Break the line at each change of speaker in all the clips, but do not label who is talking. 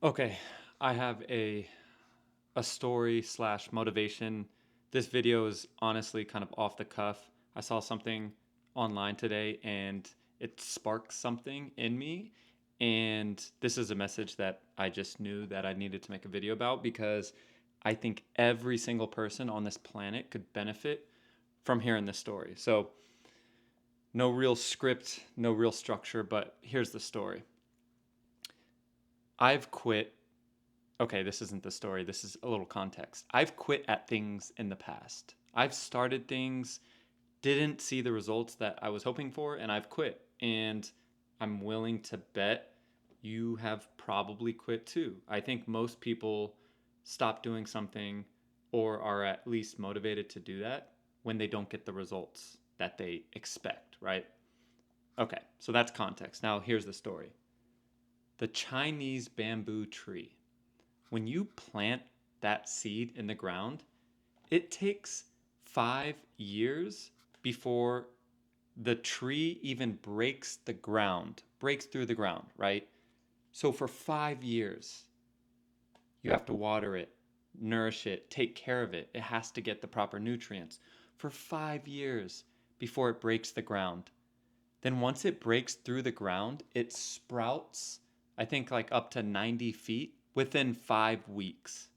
Okay, I have a story slash motivation. This video is honestly kind of off the cuff. I saw something online today and it sparked something in me. And this is a message that I just knew that I needed to make a video about because I think every single person on this planet could benefit from hearing this story. So, no real script, no real structure, but here's the story. I've quit. Okay, this isn't the story. This is a little context. I've quit at things in the past. I've started things, didn't see the results that I was hoping for, and I've quit. And I'm willing to bet you have probably quit too. I think most people stop doing something or are at least motivated to do that when they don't get the results that they expect, right? Okay, so that's context. Now, here's the story. The Chinese bamboo tree. When you plant that seed in the ground, it takes 5 years before the tree even breaks through the ground, right? So for 5 years, you have to water it, nourish it, take care of it. It has to get the proper nutrients for 5 years before it breaks the ground. Then once it breaks through the ground, it sprouts, I think like up to 90 feet within 5 weeks.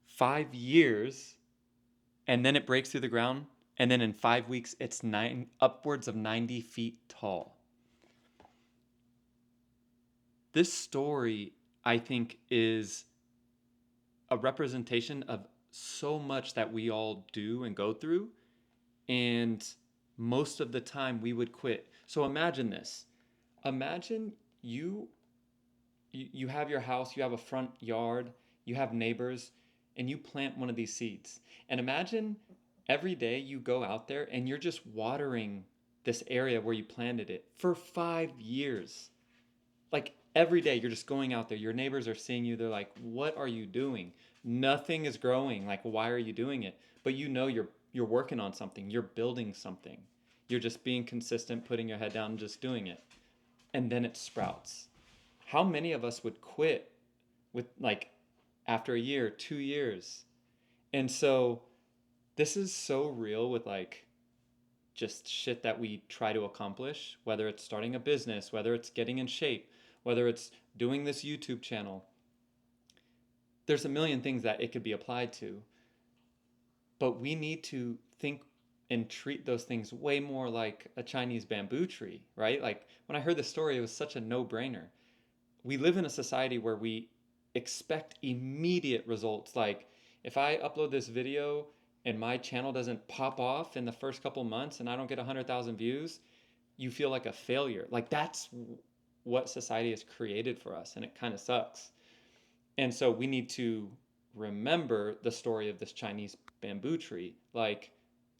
5 years, and then it breaks through the ground, and then in 5 weeks, it's upwards of 90 feet tall. This story, I think, is a representation of so much that we all do and go through, and most of the time we would quit. So imagine this. Imagine you have your house, you have a front yard, you have neighbors, and you plant one of these seeds. And imagine every day you go out there and you're just watering this area where you planted it for 5 years. Like every day you're just going out there. Your neighbors are seeing you. They're like, "What are you doing? Nothing is growing. Like, why are you doing it?" But you know you're working on something. You're building something. You're just being consistent, putting your head down and just doing it. And then it sprouts. How many of us would quit with like after a year, 2 years? And so this is so real with like just shit that we try to accomplish, whether it's starting a business, whether it's getting in shape, whether it's doing this YouTube channel. There's a million things that it could be applied to, but we need to think and treat those things way more like a Chinese bamboo tree, right? Like when I heard the story, it was such a no brainer. We live in a society where we expect immediate results. Like if I upload this video and my channel doesn't pop off in the first couple months and I don't get 100,000 views, you feel like a failure. Like that's what society has created for us, and it kind of sucks. And so we need to remember the story of this Chinese bamboo tree. Like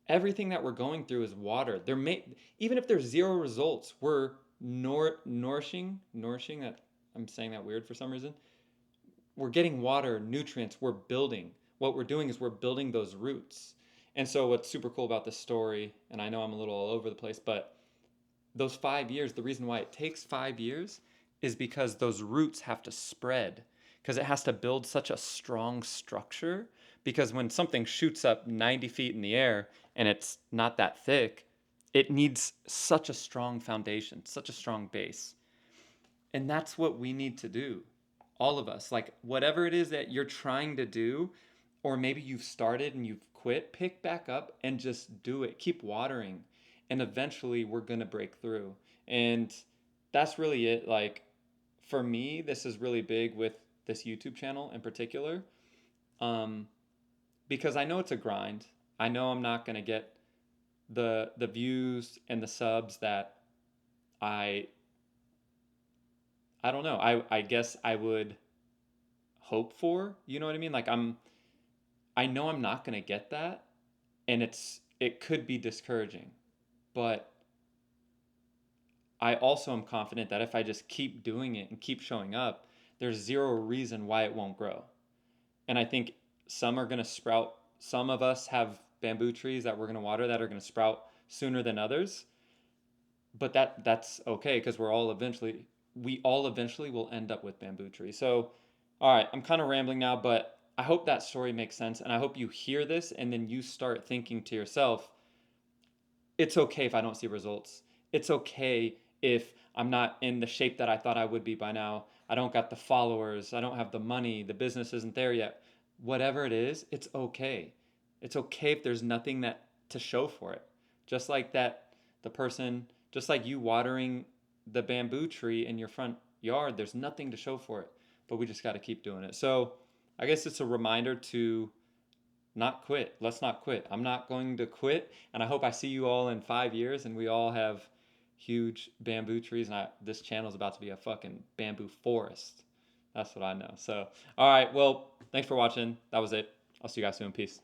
everything that we're going through is water. Even if there's zero results, we're nourishing that. I'm saying that weird for some reason. We're getting water, nutrients, we're building. What we're doing is we're building those roots. And so what's super cool about this story, and I know I'm a little all over the place, but those 5 years, the reason why it takes 5 years is because those roots have to spread, because it has to build such a strong structure. Because when something shoots up 90 feet in the air and it's not that thick, it needs such a strong foundation, such a strong base. And that's what we need to do. All of us, like whatever it is that you're trying to do, or maybe you've started and you've quit, pick back up and just do it. Keep watering. And eventually we're going to break through. And that's really it. Like for me, this is really big with this YouTube channel in particular. Um, because I know it's a grind. I know I'm not going to get the views and the subs that I I don't know. I guess I would hope for. You know what I mean? Like I know I'm not going to get that, and it could be discouraging. But I also am confident that if I just keep doing it and keep showing up, there's zero reason why it won't grow. And I think some are going to sprout. Some of us have bamboo trees that we're going to water that are going to sprout sooner than others. But that's okay because we're all eventually we all eventually will end up with bamboo trees. So, all right, I'm kind of rambling now, but I hope that story makes sense. And I hope you hear this and then you start thinking to yourself, it's okay if I don't see results. It's okay if I'm not in the shape that I thought I would be by now. I don't got the followers. I don't have the money. The business isn't there yet. Whatever it is, it's okay. It's okay if there's nothing that to show for it. Just like that, the person, just like you watering the bamboo tree in your front yard, there's nothing to show for it. But we just got to keep doing it. So I guess it's a reminder to not quit. Let's not quit. I'm not going to quit. And I hope I see you all in 5 years and we all have huge bamboo trees. And this channel is about to be a fucking bamboo forest. That's what I know. So, all right. Well, thanks for watching. That was it. I'll see you guys soon. Peace.